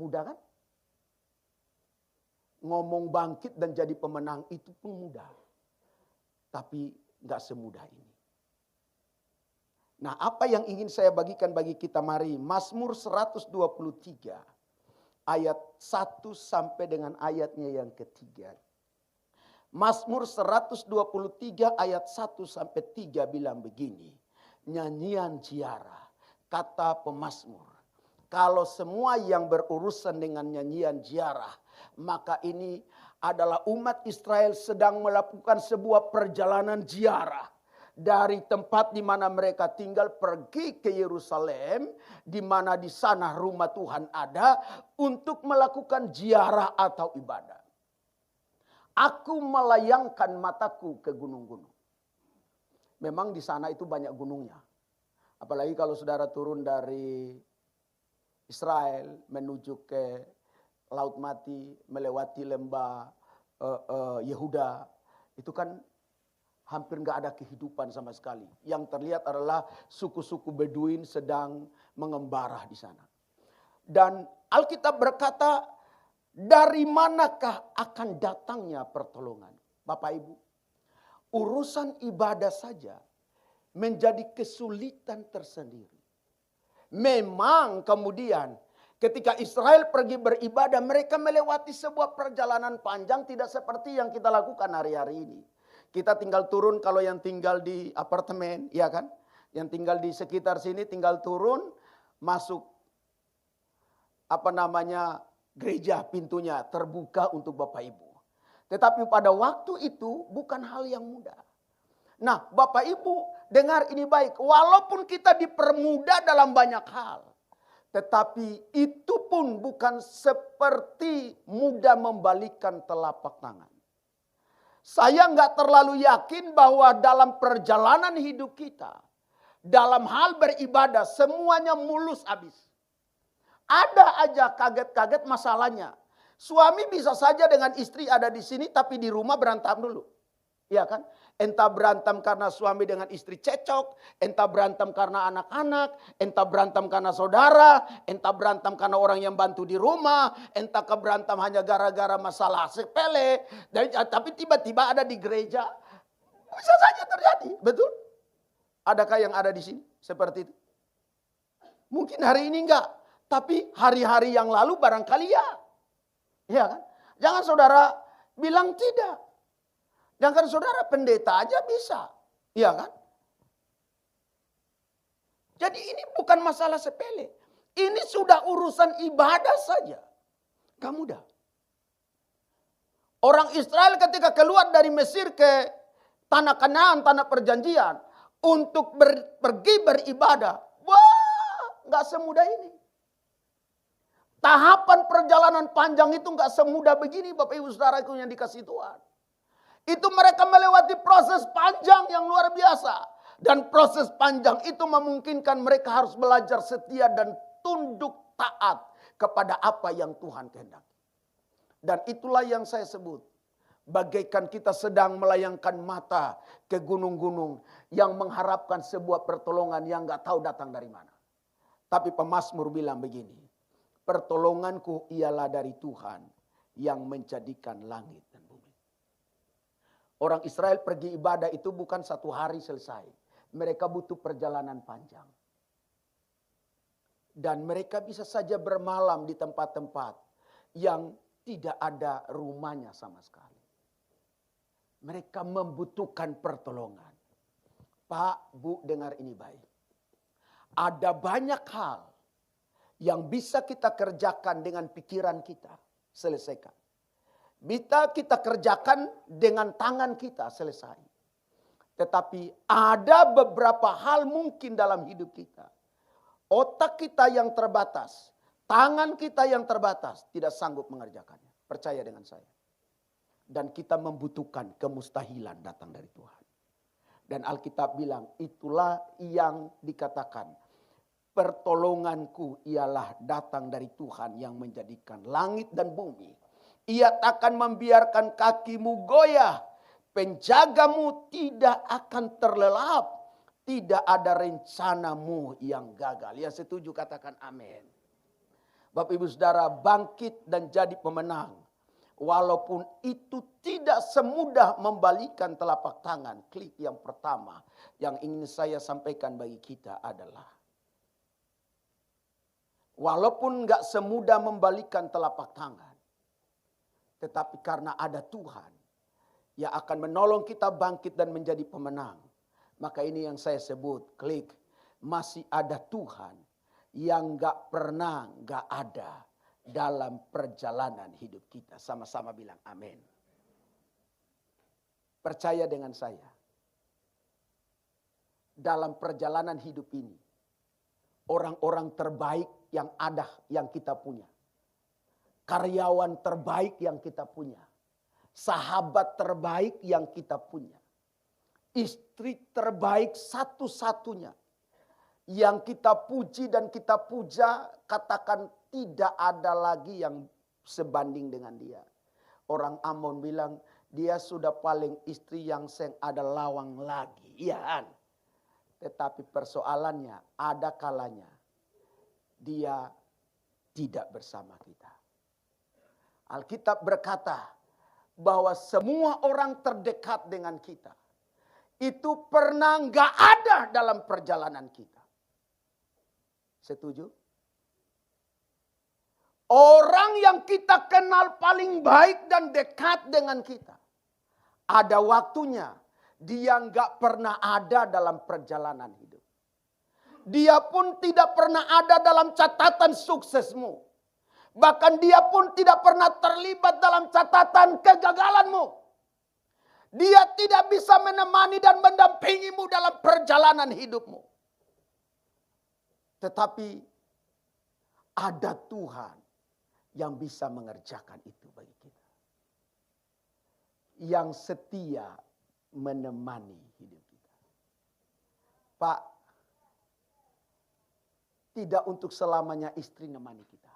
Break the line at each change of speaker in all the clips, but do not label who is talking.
Mudah kan? Ngomong bangkit dan jadi pemenang itu pun mudah. Tapi gak semudah ini. Nah, apa yang ingin saya bagikan bagi kita mari. Mazmur 123 ayat 1 sampai dengan ayatnya yang ketiga. Mazmur 123 ayat 1 sampai 3 bilang begini. Nyanyian ziarah, kata pemazmur. Kalau semua yang berurusan dengan nyanyian ziarah, maka ini adalah umat Israel sedang melakukan sebuah perjalanan ziarah. Dari tempat di mana mereka tinggal pergi ke Yerusalem, di mana di sana rumah Tuhan ada, untuk melakukan ziarah atau ibadah. Aku melayangkan mataku ke gunung-gunung. Memang di sana itu banyak gunungnya. Apalagi kalau saudara turun dari Israel menuju ke Laut Mati, melewati lembah Yehuda. Itu kan hampir gak ada kehidupan sama sekali. Yang terlihat adalah suku-suku Beduin sedang mengembara di sana. Dan Alkitab berkata, dari manakah akan datangnya pertolongan? Bapak Ibu, urusan ibadah saja menjadi kesulitan tersendiri. Memang kemudian ketika Israel pergi beribadah, mereka melewati sebuah perjalanan panjang tidak seperti yang kita lakukan hari-hari ini. Kita tinggal turun, kalau yang tinggal di apartemen, ya kan? Yang tinggal di sekitar sini tinggal turun, masuk gereja, pintunya terbuka untuk Bapak Ibu. Tetapi pada waktu itu bukan hal yang mudah. Nah, Bapak Ibu dengar ini baik, walaupun kita dipermudah dalam banyak hal, tetapi itu pun bukan seperti mudah membalikkan telapak tangan. Saya nggak terlalu yakin bahwa dalam perjalanan hidup kita, dalam hal beribadah semuanya mulus habis. Ada aja kaget-kaget masalahnya. Suami bisa saja dengan istri ada di sini tapi di rumah berantem dulu. Ya kan? Entah berantem karena suami dengan istri cecok, entah berantem karena anak-anak, entah berantem karena saudara, entah berantem karena orang yang bantu di rumah, entah berantem hanya gara-gara masalah sepele. Tapi tiba-tiba ada di gereja, bisa saja terjadi, betul? Adakah yang ada di sini seperti itu? Mungkin hari ini enggak, tapi hari-hari yang lalu barangkali ya. Ya kan? Jangan saudara bilang tidak. Jangan saudara pendeta aja bisa. Iya kan? Jadi ini bukan masalah sepele. Ini sudah urusan ibadah saja. Kamu dah. Orang Israel ketika keluar dari Mesir ke tanah Kanaan, tanah perjanjian. Untuk pergi beribadah. Wah, gak semudah ini. Tahapan perjalanan panjang itu gak semudah begini Bapak Ibu Saudaraku yang dikasih Tuhan. Itu mereka melewati proses panjang yang luar biasa. Dan proses panjang itu memungkinkan mereka harus belajar setia dan tunduk taat kepada apa yang Tuhan kehendaki. Dan itulah yang saya sebut. Bagaikan kita sedang melayangkan mata ke gunung-gunung yang mengharapkan sebuah pertolongan yang gak tahu datang dari mana. Tapi pemazmur bilang begini. Pertolonganku ialah dari Tuhan yang menjadikan langit dan bumi. Orang Israel pergi ibadah itu bukan satu hari selesai. Mereka butuh perjalanan panjang. Dan mereka bisa saja bermalam di tempat-tempat yang tidak ada rumahnya sama sekali. Mereka membutuhkan pertolongan. Pak, Bu, dengar ini baik. Ada banyak hal yang bisa kita kerjakan dengan pikiran kita. Selesaikan. Bisa kita kerjakan dengan tangan kita, selesai. Tetapi ada beberapa hal mungkin dalam hidup kita. Otak kita yang terbatas, tangan kita yang terbatas, tidak sanggup mengerjakannya. Percaya dengan saya. Dan kita membutuhkan kemustahilan datang dari Tuhan. Dan Alkitab bilang, itulah yang dikatakan. Pertolonganku ialah datang dari Tuhan yang menjadikan langit dan bumi. Ia akan membiarkan kakimu goyah. Penjagamu tidak akan terlelap. Tidak ada rencanamu yang gagal. Yang setuju katakan amin. Bapak Ibu Saudara, bangkit dan jadi pemenang. Walaupun itu tidak semudah membalikan telapak tangan. Klik yang pertama yang ingin saya sampaikan bagi kita adalah, walaupun gak semudah membalikan telapak tangan, tetapi karena ada Tuhan yang akan menolong kita bangkit dan menjadi pemenang. Maka ini yang saya sebut, klik, masih ada Tuhan yang gak pernah gak ada dalam perjalanan hidup kita. Sama-sama bilang amin. Percaya dengan saya. Dalam perjalanan hidup ini, orang-orang terbaik yang ada yang kita punya. Karyawan terbaik yang kita punya. Sahabat terbaik yang kita punya. Istri terbaik satu-satunya yang kita puji dan kita puja, katakan tidak ada lagi yang sebanding dengan dia. Orang Amon bilang, dia sudah paling istri yang seng ada lawang lagi. Iya kan? Tetapi persoalannya, ada kalanya dia tidak bersama kita. Alkitab berkata bahwa semua orang terdekat dengan kita itu pernah nggak ada dalam perjalanan kita. Setuju? Orang yang kita kenal paling baik dan dekat dengan kita, ada waktunya dia nggak pernah ada dalam perjalanan hidup. Dia pun tidak pernah ada dalam catatan suksesmu. Bahkan dia pun tidak pernah terlibat dalam catatan kegagalanmu. Dia tidak bisa menemani dan mendampingimu dalam perjalanan hidupmu. Tetapi ada Tuhan yang bisa mengerjakan itu bagi kita. Yang setia menemani hidup kita. Pak, tidak untuk selamanya istri menemani kita.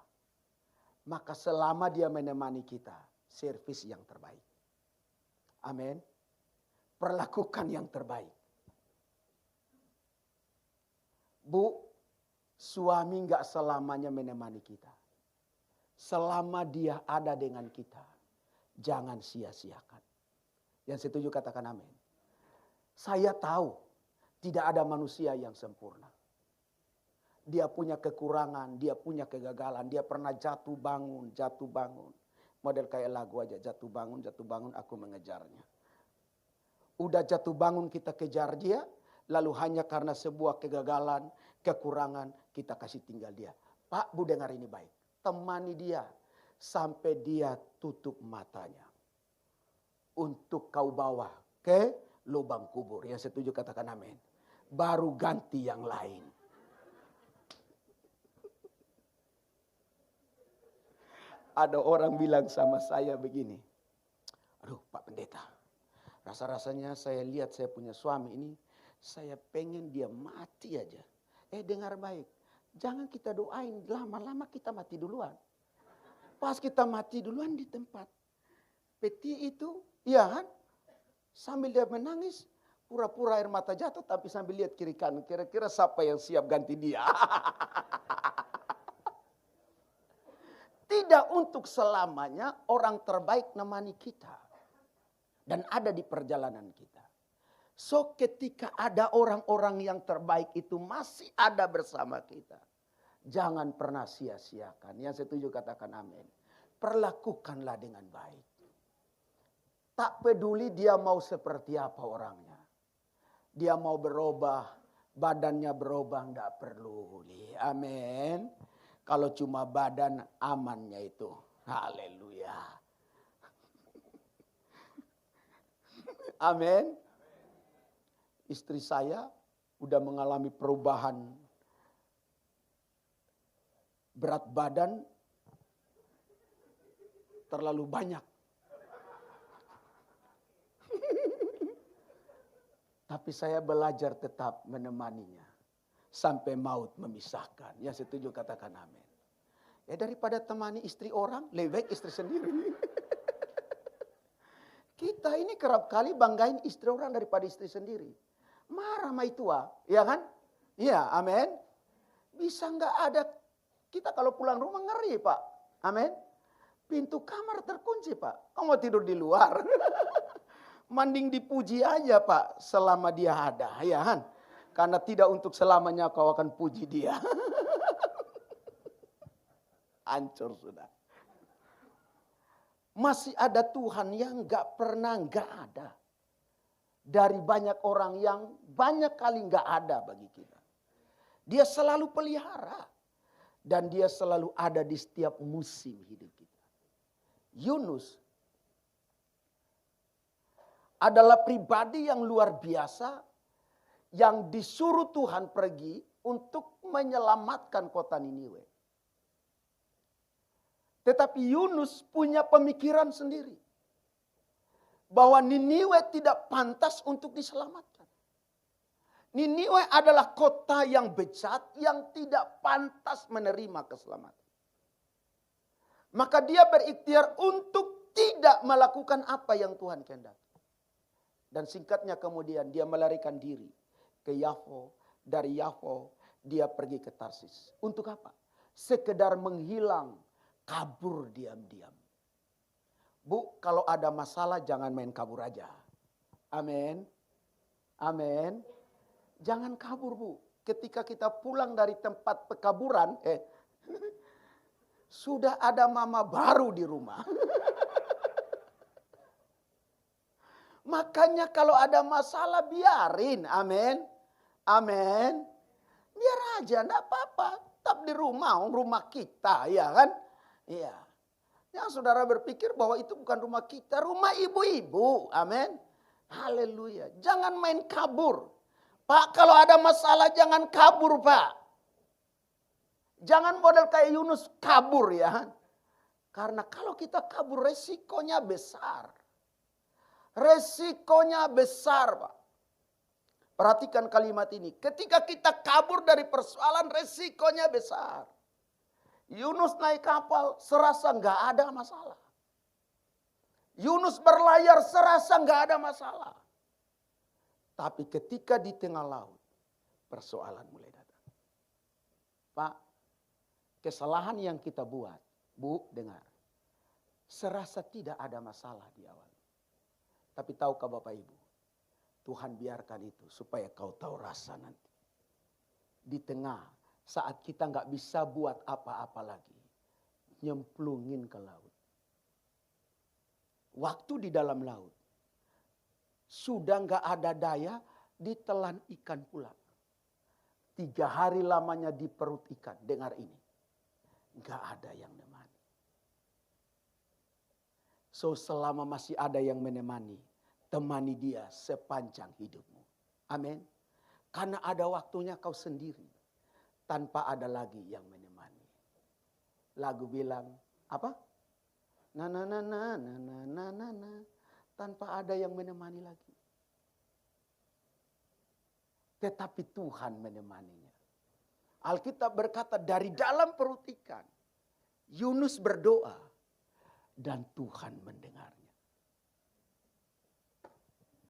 Maka selama dia menemani kita, servis yang terbaik. Amin. Perlakukan yang terbaik. Bu, suami gak selamanya menemani kita. Selama dia ada dengan kita, jangan sia-siakan. Yang setuju katakan amin. Saya tahu tidak ada manusia yang sempurna. Dia punya kekurangan, dia punya kegagalan, dia pernah jatuh bangun. Model kayak lagu aja, jatuh bangun aku mengejarnya. Udah jatuh bangun kita kejar dia, lalu hanya karena sebuah kegagalan, kekurangan kita kasih tinggal dia. Pak, Bu dengar ini baik. Temani dia sampai dia tutup matanya. Untuk kau bawa ke lubang kubur. Yang setuju katakan amin. Baru ganti yang lain. Ada orang bilang sama saya begini. Aduh Pak Pendeta. Rasa-rasanya saya lihat saya punya suami ini. Saya pengen dia mati aja. Dengar baik. Jangan kita doain, lama-lama kita mati duluan. Pas kita mati duluan di tempat peti itu, ya kan? Sambil dia menangis, pura-pura air mata jatuh, tapi sambil lihat kiri kanan. Kira-kira siapa yang siap ganti dia? Tidak untuk selamanya orang terbaik nemani kita. Dan ada di perjalanan kita. So ketika ada orang-orang yang terbaik itu masih ada bersama kita. Jangan pernah sia-siakan. Yang setuju katakan amin. Perlakukanlah dengan baik. Tak peduli dia mau seperti apa orangnya. Dia mau berubah, badannya berubah, enggak peduli. Amin. Kalau cuma badan amannya itu. Haleluya. Amin. Istri saya udah mengalami perubahan berat badan terlalu banyak. Tapi saya belajar tetap menemaninya sampai maut memisahkan. Yang setuju katakan amin. Ya daripada temani istri orang, lebih baik istri sendiri. Kita ini kerap kali banggain istri orang daripada istri sendiri. Marah sama itu, ya kan? Iya, amin. Bisa nggak ada Kita kalau pulang rumah ngeri Pak. Amin. Pintu kamar terkunci Pak. Kamu mau tidur di luar. Mending dipuji aja Pak selama dia ada. Ya kan? Karena tidak untuk selamanya kau akan puji dia. Hancur sudah. Masih ada Tuhan yang gak pernah gak ada. Dari banyak orang yang banyak kali gak ada bagi kita. Dia selalu pelihara. Dan dia selalu ada di setiap musim hidup kita. Yunus adalah pribadi yang luar biasa. Yang disuruh Tuhan pergi untuk menyelamatkan kota Niniwe. Tetapi Yunus punya pemikiran sendiri. Bahwa Niniwe tidak pantas untuk diselamatkan. Niniwe adalah kota yang bejat yang tidak pantas menerima keselamatan. Maka dia berikhtiar untuk tidak melakukan apa yang Tuhan kehendaki. Dan singkatnya kemudian dia melarikan diri ke Yafo. Dari Yafo dia pergi ke Tarsis. Untuk apa? Sekedar menghilang, kabur diam-diam. Bu, kalau ada masalah jangan main kabur aja. Amin. Amin. Jangan kabur Bu. Ketika kita pulang dari tempat pekaburan, sudah ada mama baru di rumah. Makanya kalau ada masalah biarin. Amin. Amin. Biar aja, enggak apa-apa. Tetap di rumah, rumah kita, ya kan? Iya. Yang saudara berpikir bahwa itu bukan rumah kita, rumah ibu-ibu. Amin. Haleluya. Jangan main kabur. Pak, kalau ada masalah jangan kabur, Pak. Jangan model kayak Yunus kabur ya. Karena kalau kita kabur resikonya besar. Resikonya besar, Pak. Perhatikan kalimat ini. Ketika kita kabur dari persoalan resikonya besar. Yunus naik kapal serasa nggak ada masalah. Yunus berlayar serasa nggak ada masalah. Tapi ketika di tengah laut, persoalan mulai datang. Pak, kesalahan yang kita buat, Bu, dengar. Serasa tidak ada masalah di awal. Tapi tahukah Bapak Ibu, Tuhan biarkan itu supaya kau tahu rasa nanti. Di tengah saat kita nggak bisa buat apa-apa lagi, nyemplungin ke laut. Waktu di dalam laut, sudah nggak ada daya, ditelan ikan pula. 3 hari lamanya di perut ikan. Dengar ini. Nggak ada yang menemani. So selama masih ada yang menemani, temani dia sepanjang hidupmu. Amin. Karena ada waktunya kau sendiri. Tanpa ada lagi yang menemani. Lagu bilang, apa? Na na na na na na na na na. Tanpa ada yang menemani lagi. Tetapi Tuhan menemaninya. Alkitab berkata dari dalam perut ikan, Yunus berdoa dan Tuhan mendengarnya.